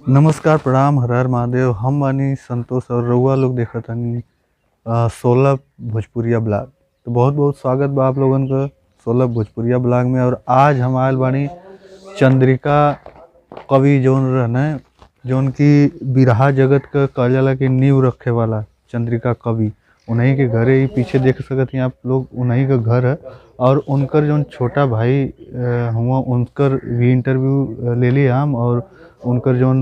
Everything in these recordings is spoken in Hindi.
नमस्कार, प्रणाम, हर हर महादेव। हम बानी संतोष और रउआ लोग देखत हनी 16 भोजपुरिया ब्लॉग। तो बहुत बहुत स्वागत बा आप लोगन का 16 भोजपुरिया ब्लॉग में। और आज हम आयल बानी चंद्रिका कवि जौन रहने, जौन की बिरहा जगत का कहल जाला कि नींव रखे वाला चंद्रिका कवि, उन्हीं के घरे ही पीछे देख सकत हैं आप लोग, उन्हीं का घर है। और उनकर जौन छोटा भाई हुआ, उनकर भी इंटरव्यू ले लिए हम। और उनकर जौन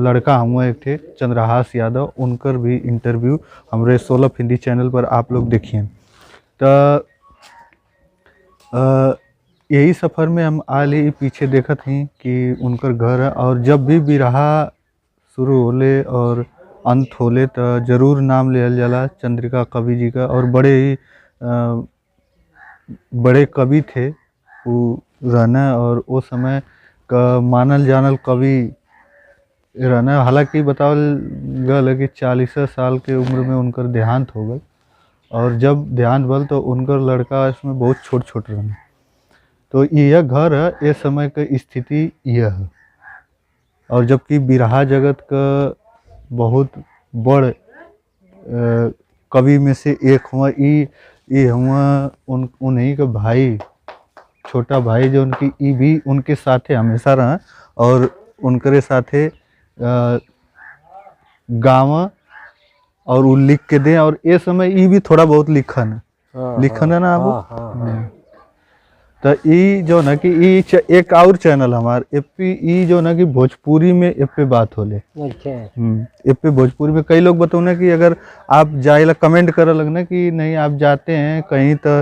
लड़का हुआ एक थे चंद्रहास यादव, उनकर भी इंटरव्यू हमरे 16 हिंदी चैनल पर आप लोग देखिए। तो यही सफ़र में हम आल ही पीछे देखत हैं कि उनकर घर है। और जब भी बिरहा शुरू होले और अंत होले तो ज़रूर नाम लियल जाला चंद्रिका कवि जी का। और बड़े कवि थे वो रहना, और वो समय का मानल जानल कवि रहना। हालांकि बतावल गल है कि 40 साल के उम्र में उनकर देहांत हो गल। और जब देहांत भल तो उनकर लड़का इसमें बहुत छोट छोट रहना। तो यह घर है, ये समय का स्थिति यह है। और जबकि बिरहा जगत का बहुत बड़ कवि में से एक हुआ ये हुआ उन्हीं का भाई, छोटा भाई जो उनकी ई भी उनके साथे हमेशा रहा। और उनके साथे गाँव और वो लिख के दें। और ये समय ये भी थोड़ा बहुत लिखन है ना आप। तो ई जो ना कि एक और चैनल हमार एपी ई जो ना कि भोजपुरी में एपे बात होले। अच्छा। एपे भोजपुरी में कई लोग बताओ ना कि अगर आप जाए कमेंट करे लगना कि नहीं आप जाते हैं कहीं तो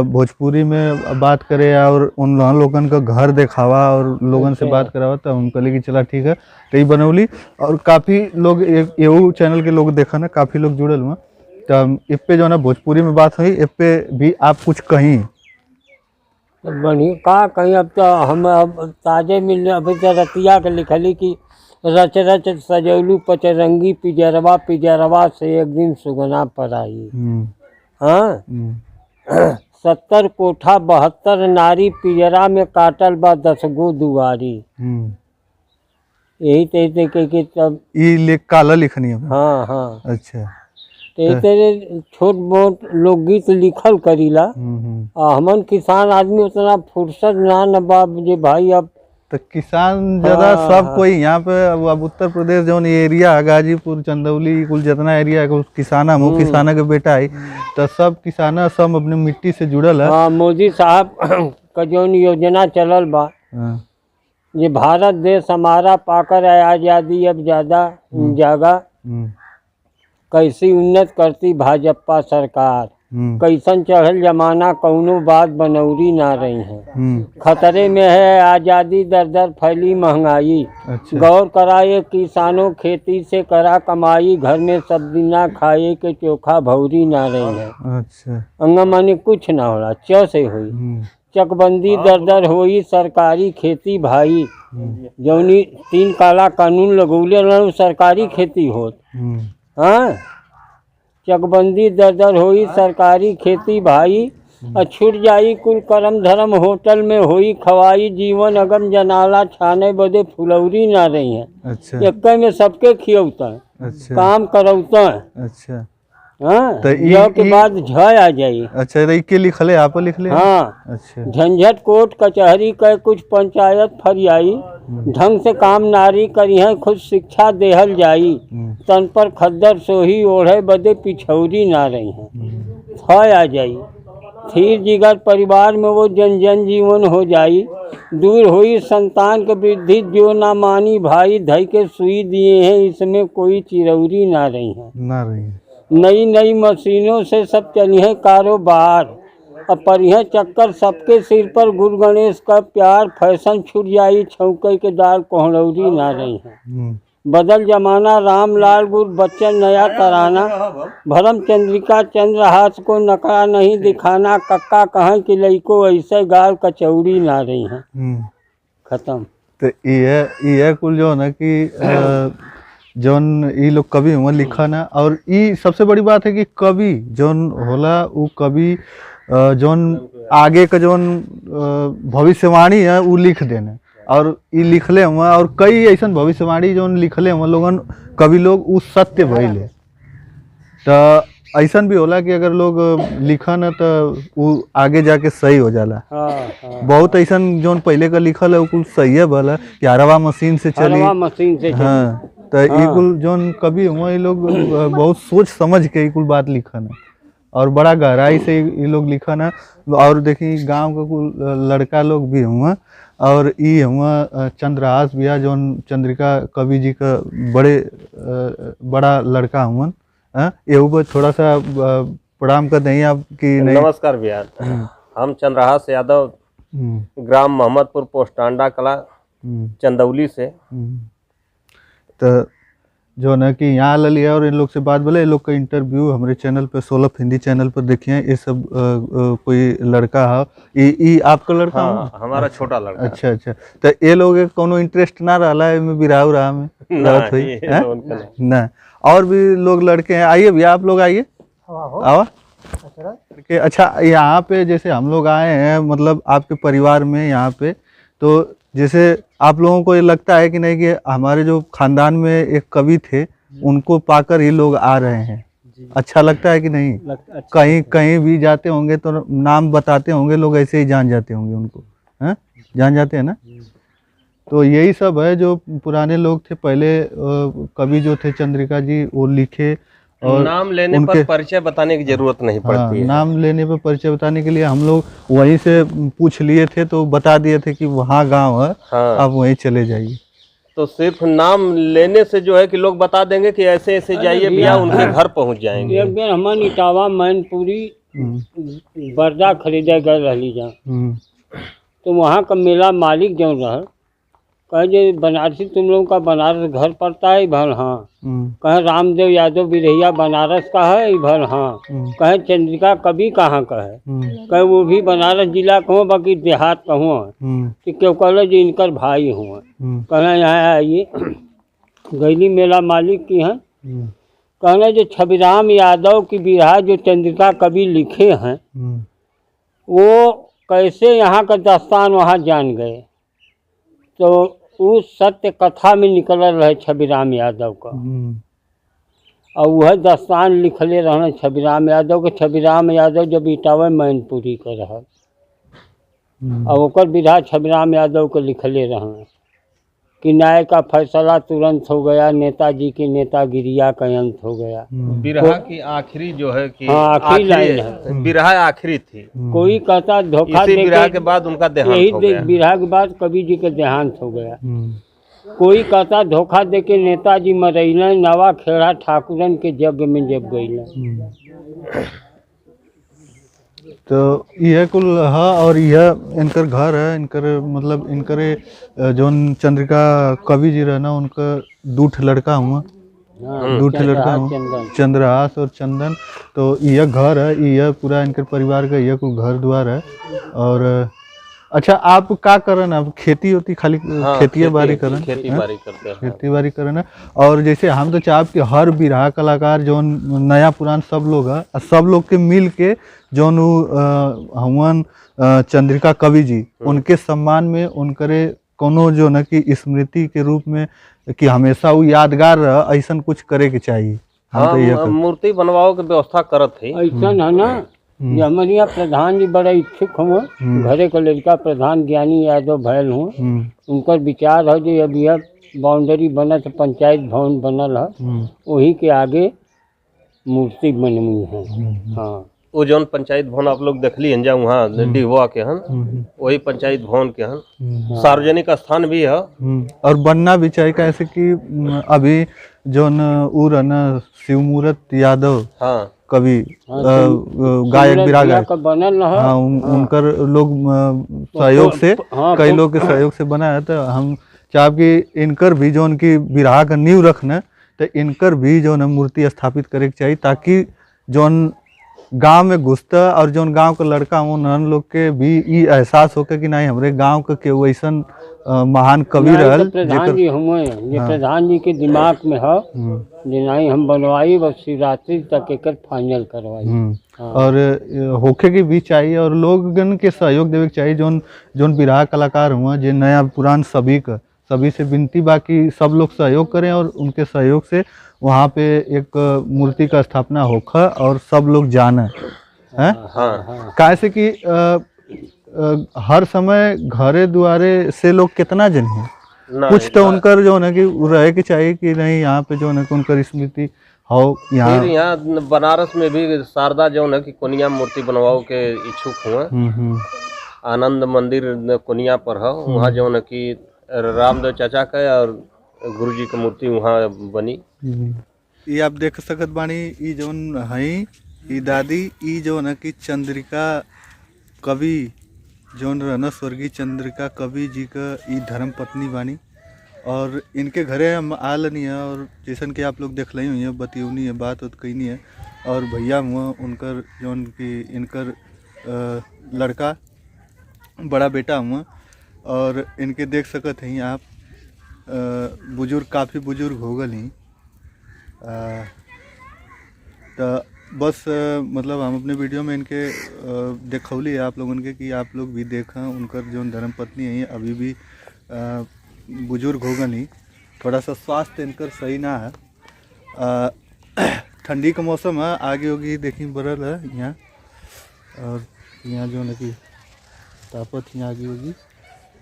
भोजपुरी में बात करे और उन लोगन का घर दिखावा और लोगन से बात करावा। तो हम कहले कि चला ठीक है, तो ये बनौली। और काफ़ी लोग एहू चैनल के लोग देखा ना, काफ़ी लोग जुड़ल हुआ। तो एपे जो ना भोजपुरी में बात हुई, एपे भी आप कुछ कहीं बढ़िया का कहीं। अब तो हम अब ताजे मिल अभी तो रतिया के लिखली कि रच रच सजौलू पचरंगी पिजरवा पिजरवा से एक दिन सुगना पर आई। हाँ 70 कोठा 72 नारी पिजरा में काटल बा 10 गो दुआरी। यही तरीके की तब ये काला लिखनी है। हाँ हाँ। अच्छा। तेरे छोट मोट लोकगीत लिखल करीला। हमन किसान आदमी उतना फुर्सत ना न बा जे भाई। अब तो किसान ज्यादा सब कोई यहाँ पे अब उत्तर प्रदेश जो एरिया गाजीपुर चंदौली कुल जितना एरिया है किसाना मुँह किसाना के बेटा है। तो सब किसाना सब अपने मिट्टी से जुड़ल है। हाँ मोदी साहब का जौन योजना चलल बा ये भारत देश हमारा पाकर आज़ादी अब ज्यादा जागा कैसी उन्नत करती भाजपा सरकार। कैसन चढ़ल जमाना कौनो बात बनौरी ना रही है। खतरे में है आज़ादी दर दर फैली महंगाई। अच्छा। गौर कराए किसानों खेती से करा कमाई। घर में सब्जी ना खाए के चोखा भौरी ना रही है। अच्छा। अंगमानी कुछ ना होला च से हुई। चकबंदी दर दर होई सरकारी खेती भाई। जौनी 3 काला कानून लगौले न सरकारी खेती होत। हाँ चकबंदी दर दर होई सरकारी खेती भाई। छूट जाई कुल करम धर्म होटल में होई खवाई। जीवन अगम जनाला छाने बदे फुलौरी ना रही है। अच्छा। एक में सबके खियौता है। अच्छा। काम करौता है। अच्छा। हाँ तो के बाद झय आ जाई। अच्छा के लिखले आप लिख ले। हाँ। अच्छा। झंझट कोट कचहरी का कुछ पंचायत फरियाई। ढंग से काम नारी करी है खुद शिक्षा देहल जाई। तन पर खद्दर सोही ओढ़े बदे पिछौरी ना रही है। छय आ जाई थीर जिगर परिवार में वो जन जन जीवन हो जाई। दूर हुई संतान के वृद्धि जो ना मानी भाई। धई के सुई दिए हैं इसमें कोई चिरौरी ना रही है। ना रही है। नई नई मशीनों से सब चली है कारोबार। अब परिह चक्कर सबके सिर पर गुरु गणेश का प्यार। फैशन छूट जाई छौके के दाल कोहड़ौरी ना रही है। बदल जमाना राम लाल गुरु बच्चन नया तराना। भरम चंद्रिका चंद्रहास को नकरा नहीं दिखाना। कक्का कहें कि लइको ऐसे गाल कचौड़ी ना रही है। खत्म। तो ये कुल जो है ना कि जौन ये लोग कवि हुआ लिखा ना। और ये सबसे बड़ी बात है कि कवि जौन होला वो कवि जौन आगे का जौन भविष्यवाणी है वो लिख देना। और ई लिखले हुआ और कई ऐसा भविष्यवाणी जो लिखले हुआ लोगन कवि लोग उस सत्य भइले। तो ऐसा भी होला कि अगर लोग लिखन तो वो आगे जाके सही हो जाला। हाँ हाँ बहुत ऐसा जो पहले का लिखल है वो कुल सही है भला कि हरवा मशीन से चली। हरवा मशीन से चली। हाँ तो ये कुल जोन कवि हुआ ये लोग बहुत सोच समझ के ये कुल बात लिखन है और बड़ा गहराई से ये लोग लिखन है। और देखिए गांव का कुल लड़का लोग भी हुआ और ये हुआ चंद्रहास भैया जोन चंद्रिका कवि जी का बड़ा लड़का हुआ। ये ऊपर थोड़ा सा प्रणाम कर दें आप कि नहीं। नमस्कार भैया, हम चंद्रहास यादव ग्राम मोहम्मदपुर पोस्ट टांडा कला चंदौली से। तो जो ना कि यहाँ ले लिया और इन लोग से बात बोले। इन लोग का इंटरव्यू हमारे चैनल पे 16 हिंदी चैनल पर देखिए। ये सब कोई लड़का है, ये आपका लड़का? हाँ, हमारा छोटा लड़का। अच्छा अच्छा। तो ये लोग कोनो इंटरेस्ट ना रहा है बिराह रहा में रहत हुई ना? और भी लोग लड़के हैं, आइए भैया आप लोग आइए। आओ। अच्छा यहाँ पे जैसे हम लोग आए हैं मतलब आपके परिवार में यहाँ पे, तो जैसे आप लोगों को ये लगता है कि नहीं कि हमारे जो खानदान में एक कवि थे उनको पाकर ये लोग आ रहे हैं, अच्छा लगता है कि नहीं? कहीं कहीं भी जाते होंगे तो नाम बताते होंगे लोग, ऐसे ही जान जाते होंगे उनको, हैं? जान जाते हैं ना? तो यही सब है जो पुराने लोग थे पहले कवि जो थे चंद्रिका जी वो लिखे और नाम लेने पर परिचय बताने की जरूरत नहीं पड़ती है। नाम लेने पर परिचय बताने के लिए हम लोग वहीं से पूछ लिए थे तो बता दिए थे कि वहाँ गांव है। हाँ। आप वहीं चले जाइए। तो सिर्फ नाम लेने से जो है कि लोग बता देंगे कि ऐसे ऐसे जाइए भैया, उनके घर पहुंच जाएंगे। एक बार हमारे इटावा मैनपुरी बर्दा खरीदे गए रही जा, तो वहाँ का मेला मालिक जो रहा कहे जे बनारसी तुम लोगों का बनारस घर पड़ता है भर? हाँ। कहे रामदेव यादव बिरहिया बनारस का है भर? हाँ। कहे चंद्रिका कवि कहाँ का है? कहे वो भी बनारस जिला का हो बाकी देहात का हुआ। कि क्यों कहलो जो इनकर भाई हुआ। कहना यहाँ आइए, गैली मेला मालिक की हैं। कहना जो छबिराम यादव की बिरहा जो चंद्रिका कवि लिखे हैं वो कैसे यहाँ का दस्तान वहाँ जान गए। तो उस सत्य कथा में निकल रहे छबिराम यादव का और वह दस्तान लिखले रहना छबिराम यादव के। छबिराम यादव जब इटावा मैनपुरी का रहा और ओकर बिरहा छबिराम यादव के लिखले रहना कि न्याय का फैसला तुरंत हो गया, नेताजी की नेतागिरिया का अंत हो गया। बिरहा की आखिरी जो है कि आखिरी लाइन है, बिरहा आखिरी थी। कोई कहता धोखा इसी बिरहा के बाद उनका देहांत हो गया। बिरहा के बाद कवि जी का देहांत हो गया। कोई कहता धोखा दे के नेताजी मरैले, नवा खेड़ा ठाकुरन के यज्ञ में जब गईले। तो यह कुल है और यह इनकर घर है। इनकर मतलब इनकर जो चंद्रिका कवि जी रहना उनका दूठ लड़का हुआ, दूठ लड़का हुआ चंद्रहास और चंदन। तो यह घर है, यह पूरा इनके परिवार का यह कुल घर द्वार है। और अच्छा आप का करन? आप खेती होती खाली? हाँ, खेती बाड़ी करन, खेती बाड़ी करते हैं। खेती बाड़ी करन। और जैसे हम तो चाहब कि हर बिरहा कलाकार जो नया पुरान सब लोग है, सब लोग के मिल के जो हवन चंद्रिका कवि जी उनके सम्मान में उनकरे कोनो जो न कि स्मृति के रूप में कि हमेशा वो यादगार रह, ऐसा कुछ करे के चाहिए। हाँ, मूर्ति बनवाओ के व्यवस्था करत है। ऐसा है ना ये हमारे यहाँ प्रधान जी बड़ा इच्छुक हुआ, घरे का लड़का प्रधान ज्ञानी यादव भैल हुआ। उनका विचार है जो अभी बाउंड्री बनत पंचायत भवन बनल है वही के आगे मूर्ति बननी है। हाँ, वो जौन पंचायत भवन आप लोग देखली हैं वहाँ डिहवा के हन, वही पंचायत भवन के हन। सार्वजनिक स्थान भी है और बनना भी चाहिए। कैसे कि अभी जो न शिवमूर्त यादव हाँ कवि गायक बिरहा गायक बनल है। हाँ, उनकर लोग सहयोग से कई लोग के सहयोग से बना है। तो हम चाहे कि इनकर भी जो उनकी बिरहा का नींव रखना तो इनकर भी जो न मूर्ति स्थापित करे के चाहिए, ताकि जोन गांव में घुसता और जोन गांव का लड़का हो उन लोग के भी ये एहसास होके कि नहीं हमारे गांव के केहू ऐसा महान कवि नहीं, रहल तो प्रधान जेकर जी हुए ये प्रधान जी के दिमाग में है जे नहीं हम बनवाई बस शिवरात्रि तक एक फाइनल करवाई। हाँ। और होखे के भी चाहिए और लोगन के सहयोग देवे के चाहिए जोन जोन बिरहा कलाकार हुआ जे नया पुरान सभी से विनती बा कि सब लोग सहयोग करें और उनके सहयोग से वहाँ पे एक मूर्ति का स्थापना होखा और सब लोग जाने हैं। हाँ काहे से कि हर समय घरे दुआरे से लोग कितना जन है ना कुछ तो उनकर जो है कि रहे के चाहिए कि नहीं यहाँ पे जो है कि उनकर स्मृति हो यहाँ। फिर यहाँ बनारस में भी शारदा जो है कि कोनिया मूर्ति बनवाओ के इच्छुक हुए। आनंद मंदिर कोनिया पर है, वहाँ जो है कि रामदेव चाचा का और गुरु जी की मूर्ति वहाँ बनी। ये आप देख सकत बानी ई जौन है ई दादी ई जो है कि चंद्रिका कवि जौन रहना स्वर्गीय चंद्रिका कवि जी का ई धर्म पत्नी बानी और इनके घरे हम आल नहीं है और जैसन कि आप लोग देख ली हुई है बतियौनी है बात उत कही नहीं है। और भैया हुआ उनकर जौन कि इनकर लड़का बड़ा बेटा हुआ और इनके देख सकत हैं आप बुजुर्ग काफ़ी बुजुर्ग हो गए हैं। तो बस मतलब हम अपने वीडियो में इनके देखौली है आप लोगन के कि आप लोग भी देखा उनकर जो धर्म पत्नी है अभी भी बुजुर्ग हो गई, थोड़ा सा स्वास्थ्य इनकर सही ना है। ठंडी का मौसम है आगे होगी देखी बरल है यहाँ और यहाँ जो है कि तापत यहाँ आगे होगी।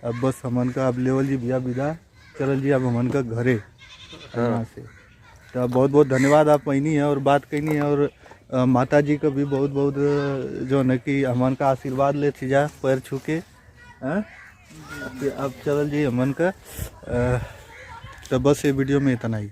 अब बस हमन का अब लेवल जी भैया विदा चल जी अब हमन का घरे यहाँ से। तो बहुत बहुत धन्यवाद आप पहिनी है और बात कहनी है और माता जी का भी बहुत बहुत जो है कि हमन का आशीर्वाद ले जा पैर छू के। अब चल जी हमन का तो बस ये वीडियो में इतना ही।